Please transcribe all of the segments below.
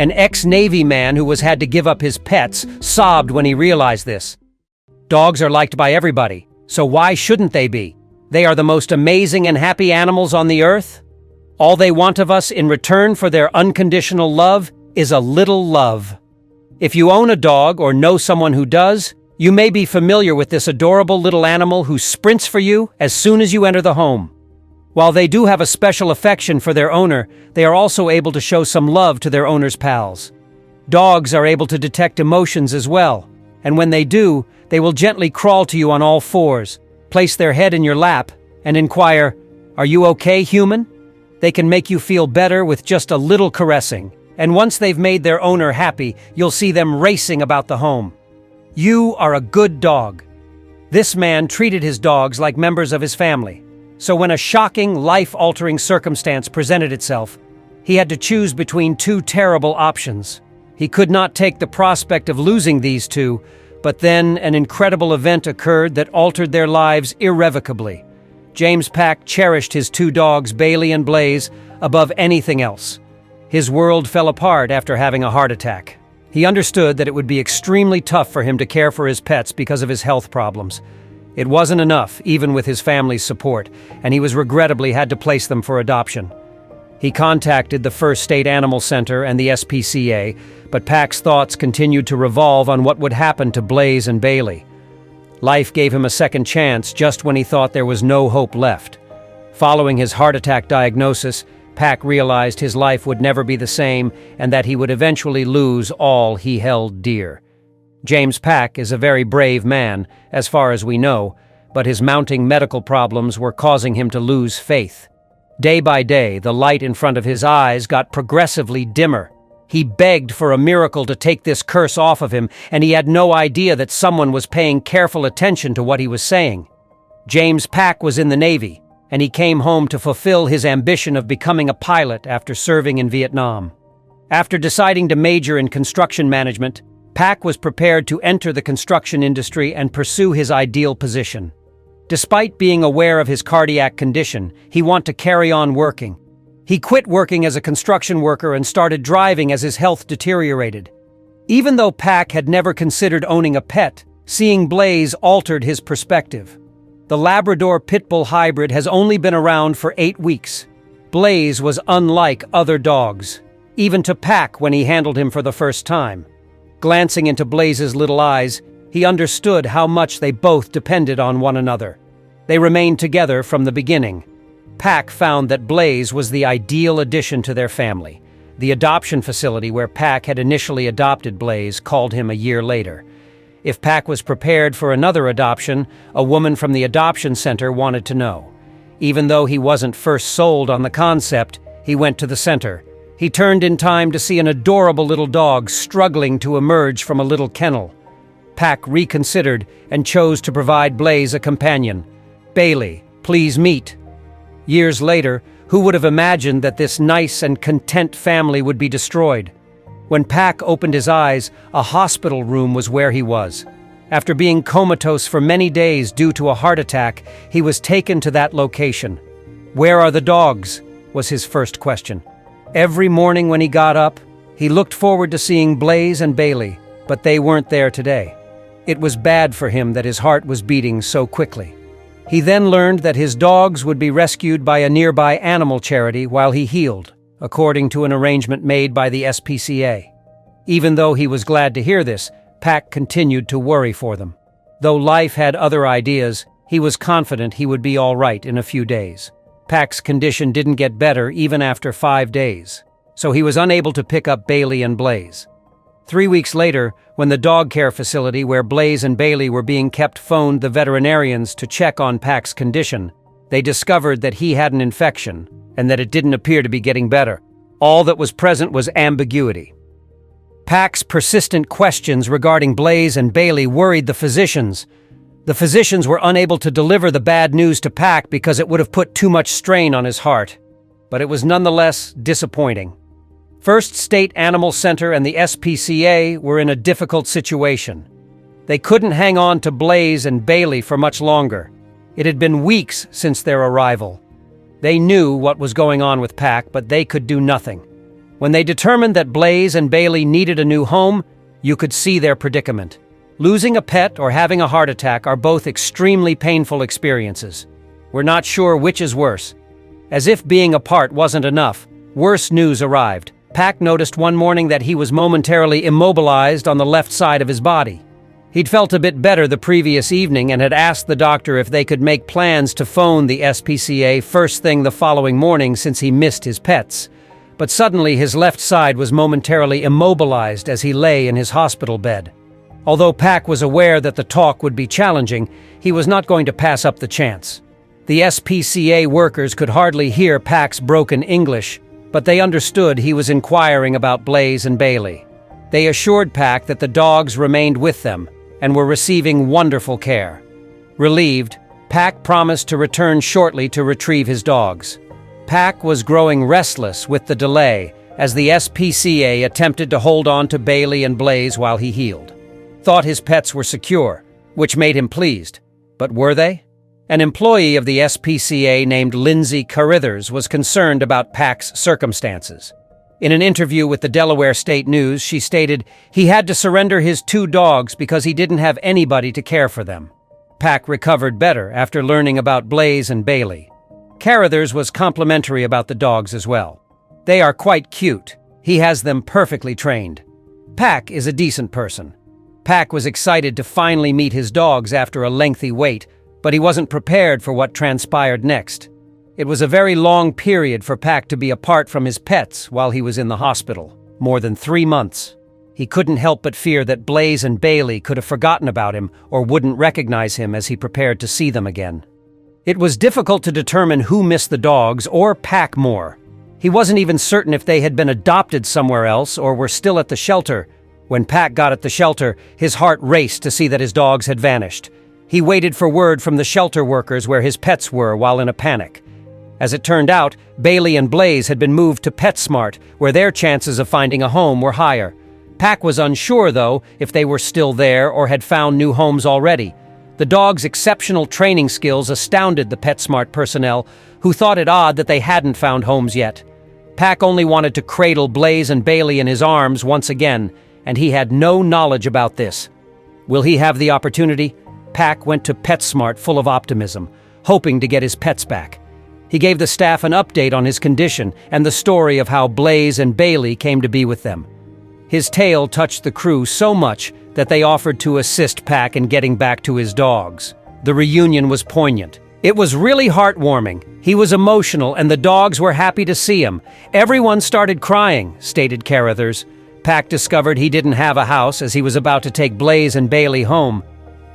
An ex-Navy man who had to give up his pets sobbed when he realized this. Dogs are liked by everybody, so why shouldn't they be? They are the most amazing and happy animals on the earth. All they want of us in return for their unconditional love is a little love. If you own a dog or know someone who does, you may be familiar with this adorable little animal who sprints for you as soon as you enter the home. While they do have a special affection for their owner, they are also able to show some love to their owner's pals. Dogs are able to detect emotions as well, and when they do, they will gently crawl to you on all fours, place their head in your lap, and inquire, "Are you okay, human?" They can make you feel better with just a little caressing, and once they've made their owner happy, you'll see them racing about the home. You are a good dog. This man treated his dogs like members of his family. So when a shocking, life-altering circumstance presented itself, he had to choose between two terrible options. He could not take the prospect of losing these two, but then an incredible event occurred that altered their lives irrevocably. James Pack cherished his two dogs, Bailey and Blaze, above anything else. His world fell apart after having a heart attack. He understood that it would be extremely tough for him to care for his pets because of his health problems. It wasn't enough, even with his family's support, and he was regrettably had to place them for adoption. He contacted the First State Animal Center and the SPCA, but Pack's thoughts continued to revolve on what would happen to Blaze and Bailey. Life gave him a second chance just when he thought there was no hope left. Following his heart attack diagnosis, Pack realized his life would never be the same and that he would eventually lose all he held dear. James Pack is a very brave man, as far as we know, but his mounting medical problems were causing him to lose faith. Day by day, the light in front of his eyes got progressively dimmer. He begged for a miracle to take this curse off of him, and he had no idea that someone was paying careful attention to what he was saying. James Pack was in the Navy, and he came home to fulfill his ambition of becoming a pilot after serving in Vietnam. After deciding to major in construction management, Pack was prepared to enter the construction industry and pursue his ideal position. Despite being aware of his cardiac condition, he wanted to carry on working. He quit working as a construction worker and started driving as his health deteriorated. Even though Pack had never considered owning a pet, seeing Blaze altered his perspective. The Labrador Pit Bull hybrid has only been around for 8 weeks. Blaze was unlike other dogs, even to Pack when he handled him for the first time. Glancing into Blaze's little eyes, he understood how much they both depended on one another. They remained together from the beginning. Pack found that Blaze was the ideal addition to their family. The adoption facility where Pack had initially adopted Blaze called him a year later. If Pack was prepared for another adoption, a woman from the adoption center wanted to know. Even though he wasn't first sold on the concept, he went to the center. He turned in time to see an adorable little dog struggling to emerge from a little kennel. Pack reconsidered and chose to provide Blaze a companion. Bailey, please meet. Years later, who would have imagined that this nice and content family would be destroyed? When Pack opened his eyes, a hospital room was where he was. After being comatose for many days due to a heart attack, he was taken to that location. "Where are the dogs?" was his first question. Every morning when he got up, he looked forward to seeing Blaze and Bailey, but they weren't there today. It was bad for him that his heart was beating so quickly. He then learned that his dogs would be rescued by a nearby animal charity while he healed, according to an arrangement made by the SPCA. Even though he was glad to hear this, Pack continued to worry for them. Though life had other ideas, he was confident he would be all right in a few days. Pack's condition didn't get better even after 5 days, so he was unable to pick up Bailey and Blaze. 3 weeks later, when the dog care facility where Blaze and Bailey were being kept phoned the veterinarians to check on Pack's condition, they discovered that he had an infection and that it didn't appear to be getting better. All that was present was ambiguity. Pack's persistent questions regarding Blaze and Bailey worried the physicians. The physicians were unable to deliver the bad news to Pack because it would have put too much strain on his heart. But it was nonetheless disappointing. First State Animal Center and the SPCA were in a difficult situation. They couldn't hang on to Blaze and Bailey for much longer. It had been weeks since their arrival. They knew what was going on with Pack, but they could do nothing. When they determined that Blaze and Bailey needed a new home, you could see their predicament. Losing a pet or having a heart attack are both extremely painful experiences. We're not sure which is worse. As if being apart wasn't enough, worse news arrived. Pac noticed one morning that he was momentarily immobilized on the left side of his body. He'd felt a bit better the previous evening and had asked the doctor if they could make plans to phone the SPCA first thing the following morning since he missed his pets. But suddenly his left side was momentarily immobilized as he lay in his hospital bed. Although Pac was aware that the talk would be challenging, he was not going to pass up the chance. The SPCA workers could hardly hear Pac's broken English, but they understood he was inquiring about Blaze and Bailey. They assured Pac that the dogs remained with them and were receiving wonderful care. Relieved, Pac promised to return shortly to retrieve his dogs. Pac was growing restless with the delay as the SPCA attempted to hold on to Bailey and Blaze while he healed. Thought his pets were secure, which made him pleased. But were they? An employee of the SPCA named Lindsay Carithers was concerned about Pac's circumstances. In an interview with the Delaware State News, she stated he had to surrender his 2 dogs because he didn't have anybody to care for them. Pac recovered better after learning about Blaze and Bailey. Carithers was complimentary about the dogs as well. They are quite cute. He has them perfectly trained. Pac is a decent person. Pac was excited to finally meet his dogs after a lengthy wait, but he wasn't prepared for what transpired next. It was a very long period for Pac to be apart from his pets while he was in the hospital, more than 3 months. He couldn't help but fear that Blaze and Bailey could have forgotten about him or wouldn't recognize him as he prepared to see them again. It was difficult to determine who missed the dogs or Pac more. He wasn't even certain if they had been adopted somewhere else or were still at the shelter. When Pac got at the shelter, his heart raced to see that his dogs had vanished. He waited for word from the shelter workers where his pets were while in a panic. As it turned out, Bailey and Blaze had been moved to PetSmart, where their chances of finding a home were higher. Pac was unsure, though, if they were still there or had found new homes already. The dogs' exceptional training skills astounded the PetSmart personnel, who thought it odd that they hadn't found homes yet. Pac only wanted to cradle Blaze and Bailey in his arms once again, and he had no knowledge about this. Will he have the opportunity? Pac went to PetSmart full of optimism, hoping to get his pets back. He gave the staff an update on his condition and the story of how Blaze and Bailey came to be with them. His tale touched the crew so much that they offered to assist Pac in getting back to his dogs. The reunion was poignant. It was really heartwarming. He was emotional and the dogs were happy to see him. Everyone started crying, stated Carithers. Pac discovered he didn't have a house as he was about to take Blaze and Bailey home.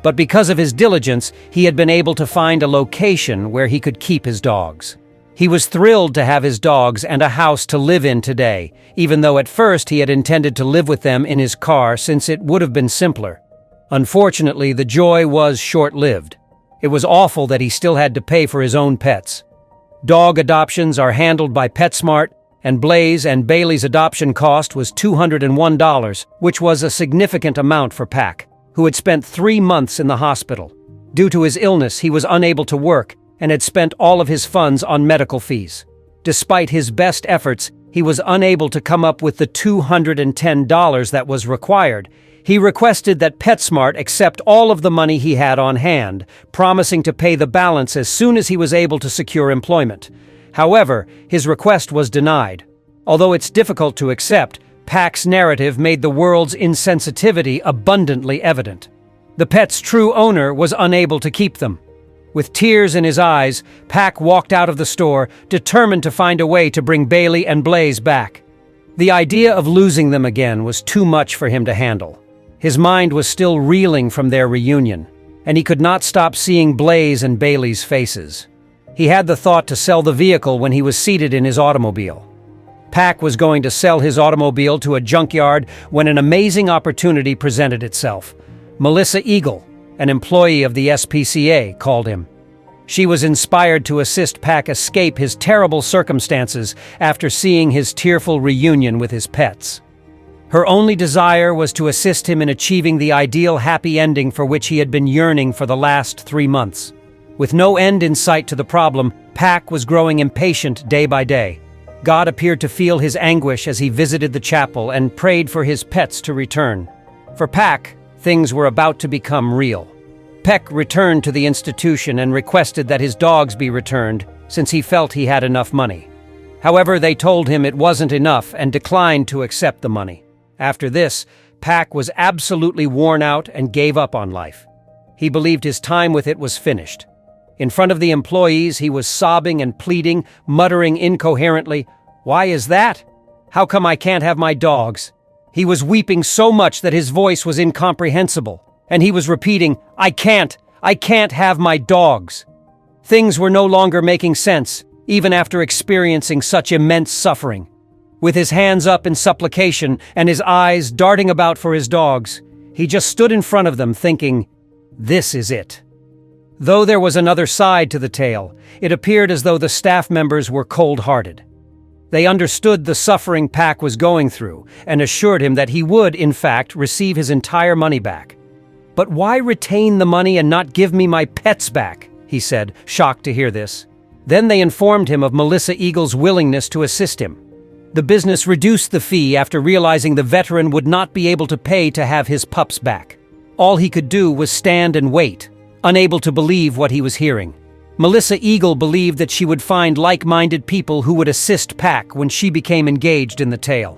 But because of his diligence, he had been able to find a location where he could keep his dogs. He was thrilled to have his dogs and a house to live in today, even though at first he had intended to live with them in his car since it would have been simpler. Unfortunately, the joy was short-lived. It was awful that he still had to pay for his own pets. Dog adoptions are handled by PetSmart, and Blaze and Bailey's adoption cost was $201, which was a significant amount for Pac, who had spent 3 months in the hospital. Due to his illness, he was unable to work and had spent all of his funds on medical fees. Despite his best efforts, he was unable to come up with the $210 that was required. He requested that PetSmart accept all of the money he had on hand, promising to pay the balance as soon as he was able to secure employment. However, his request was denied. Although it's difficult to accept, Pac's narrative made the world's insensitivity abundantly evident. The pet's true owner was unable to keep them. With tears in his eyes, Pac walked out of the store, determined to find a way to bring Bailey and Blaze back. The idea of losing them again was too much for him to handle. His mind was still reeling from their reunion, and he could not stop seeing Blaze and Bailey's faces. He had the thought to sell the vehicle when he was seated in his automobile. Pac was going to sell his automobile to a junkyard when an amazing opportunity presented itself. Melissa Eagle, an employee of the SPCA, called him. She was inspired to assist Pac escape his terrible circumstances after seeing his tearful reunion with his pets. Her only desire was to assist him in achieving the ideal happy ending for which he had been yearning for the last 3 months. With no end in sight to the problem, Pac was growing impatient day by day. God appeared to feel his anguish as he visited the chapel and prayed for his pets to return. For Pak, things were about to become real. Peck returned to the institution and requested that his dogs be returned, since he felt he had enough money. However, they told him it wasn't enough and declined to accept the money. After this, Pak was absolutely worn out and gave up on life. He believed his time with it was finished. In front of the employees, he was sobbing and pleading, muttering incoherently, "Why is that? How come I can't have my dogs?" He was weeping so much that his voice was incomprehensible, and he was repeating, I can't have my dogs." Things were no longer making sense, even after experiencing such immense suffering. With his hands up in supplication and his eyes darting about for his dogs, he just stood in front of them thinking, this is it. Though there was another side to the tale, it appeared as though the staff members were cold-hearted. They understood the suffering Pak was going through and assured him that he would, in fact, receive his entire money back. "But why retain the money and not give me my pets back?" he said, shocked to hear this. Then they informed him of Melissa Eagle's willingness to assist him. The business reduced the fee after realizing the veteran would not be able to pay to have his pups back. All he could do was stand and wait, unable to believe what he was hearing. Melissa Eagle believed that she would find like-minded people who would assist Pak when she became engaged in the tale.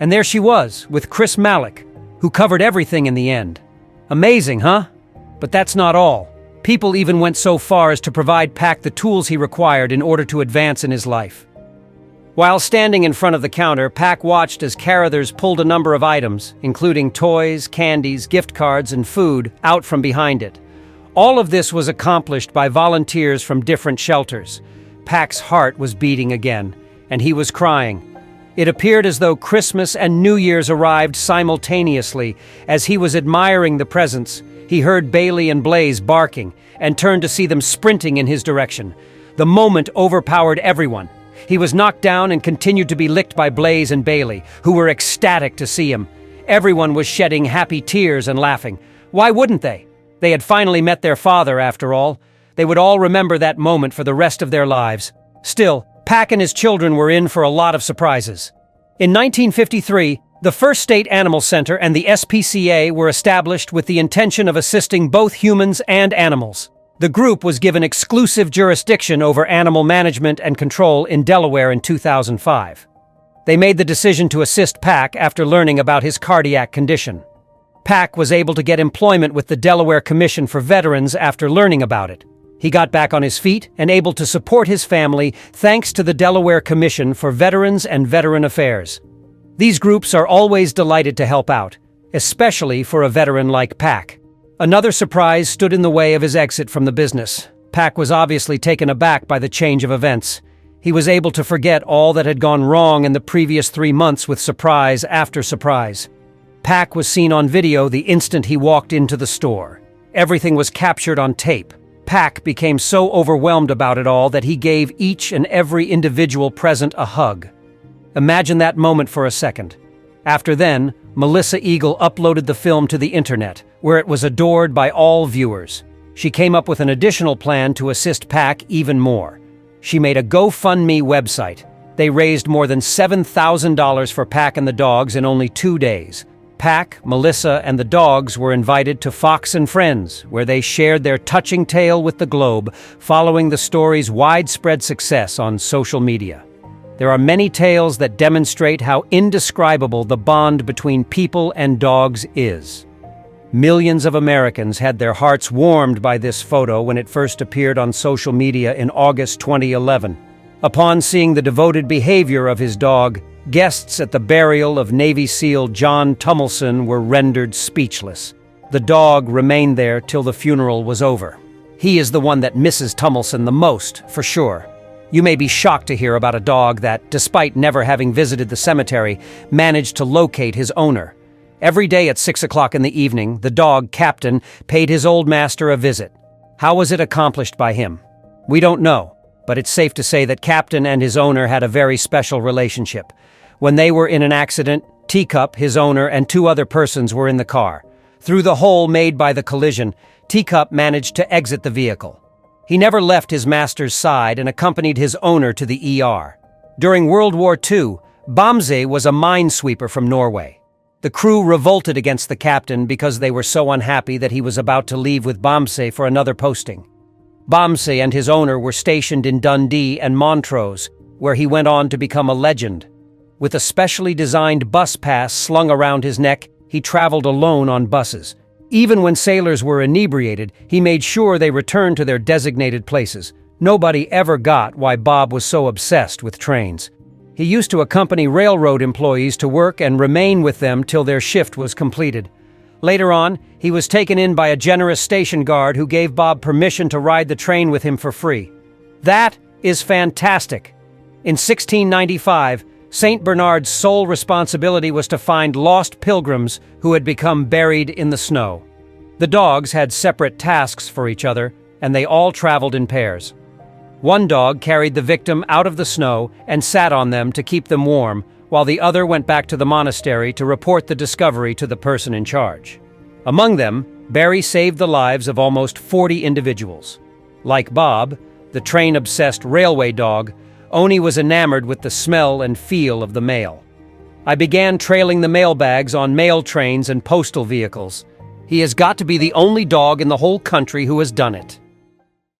And there she was, with Chris Malick, who covered everything in the end. Amazing, huh? But that's not all. People even went so far as to provide Pak the tools he required in order to advance in his life. While standing in front of the counter, Pak watched as Carruthers pulled a number of items, including toys, candies, gift cards, and food, out from behind it. All of this was accomplished by volunteers from different shelters. Pak's heart was beating again, and he was crying. It appeared as though Christmas and New Year's arrived simultaneously. As he was admiring the presents, he heard Bailey and Blaze barking and turned to see them sprinting in his direction. The moment overpowered everyone. He was knocked down and continued to be licked by Blaze and Bailey, who were ecstatic to see him. Everyone was shedding happy tears and laughing. Why wouldn't they? They had finally met their father, after all. They would all remember that moment for the rest of their lives. Still, Pak and his children were in for a lot of surprises. In 1953, the First State Animal Center and the SPCA were established with the intention of assisting both humans and animals. The group was given exclusive jurisdiction over animal management and control in Delaware in 2005. They made the decision to assist Pak after learning about his cardiac condition. Pak was able to get employment with the Delaware Commission for Veterans after learning about it. He got back on his feet and able to support his family thanks to the Delaware Commission for Veterans and Veteran Affairs. These groups are always delighted to help out, especially for a veteran like Pak. Another surprise stood in the way of his exit from the business. Pak was obviously taken aback by the change of events. He was able to forget all that had gone wrong in the previous 3 months with surprise after surprise. Pak was seen on video the instant he walked into the store. Everything was captured on tape. Pak became so overwhelmed about it all that he gave each and every individual present a hug. Imagine that moment for a second. After then, Melissa Eagle uploaded the film to the internet, where it was adored by all viewers. She came up with an additional plan to assist Pak even more. She made a GoFundMe website. They raised more than $7,000 for Pak and the dogs in only 2 days. Pak, Melissa, and the dogs were invited to Fox and Friends, where they shared their touching tale with the globe, following the story's widespread success on social media. There are many tales that demonstrate how indescribable the bond between people and dogs is. Millions of Americans had their hearts warmed by this photo when it first appeared on social media in August 2011. Upon seeing the devoted behavior of his dog, guests at the burial of Navy SEAL John Tumilson were rendered speechless. The dog remained there till the funeral was over. He is the one that misses Tumilson the most, for sure. You may be shocked to hear about a dog that, despite never having visited the cemetery, managed to locate his owner. Every day at 6 o'clock in the evening, the dog, Captain, paid his old master a visit. How was it accomplished by him? We don't know, but it's safe to say that Captain and his owner had a very special relationship. When they were in an accident, Teacup, his owner, and 2 other persons were in the car. Through the hole made by the collision, Teacup managed to exit the vehicle. He never left his master's side and accompanied his owner to the ER. During World War II, Bamse was a minesweeper from Norway. The crew revolted against the captain because they were so unhappy that he was about to leave with Bamse for another posting. Bamse and his owner were stationed in Dundee and Montrose, where he went on to become a legend. With a specially designed bus pass slung around his neck, he traveled alone on buses. Even when sailors were inebriated, he made sure they returned to their designated places. Nobody ever got why Bob was so obsessed with trains. He used to accompany railroad employees to work and remain with them till their shift was completed. Later on, he was taken in by a generous station guard who gave Bob permission to ride the train with him for free. That is fantastic. In 1695, St. Bernard's sole responsibility was to find lost pilgrims who had become buried in the snow. The dogs had separate tasks for each other, and they all traveled in pairs. One dog carried the victim out of the snow and sat on them to keep them warm, while the other went back to the monastery to report the discovery to the person in charge. Among them, Barry saved the lives of almost 40 individuals. Like Bob, the train-obsessed railway dog, Oni was enamored with the smell and feel of the mail. I began trailing the mail bags on mail trains and postal vehicles. He has got to be the only dog in the whole country who has done it.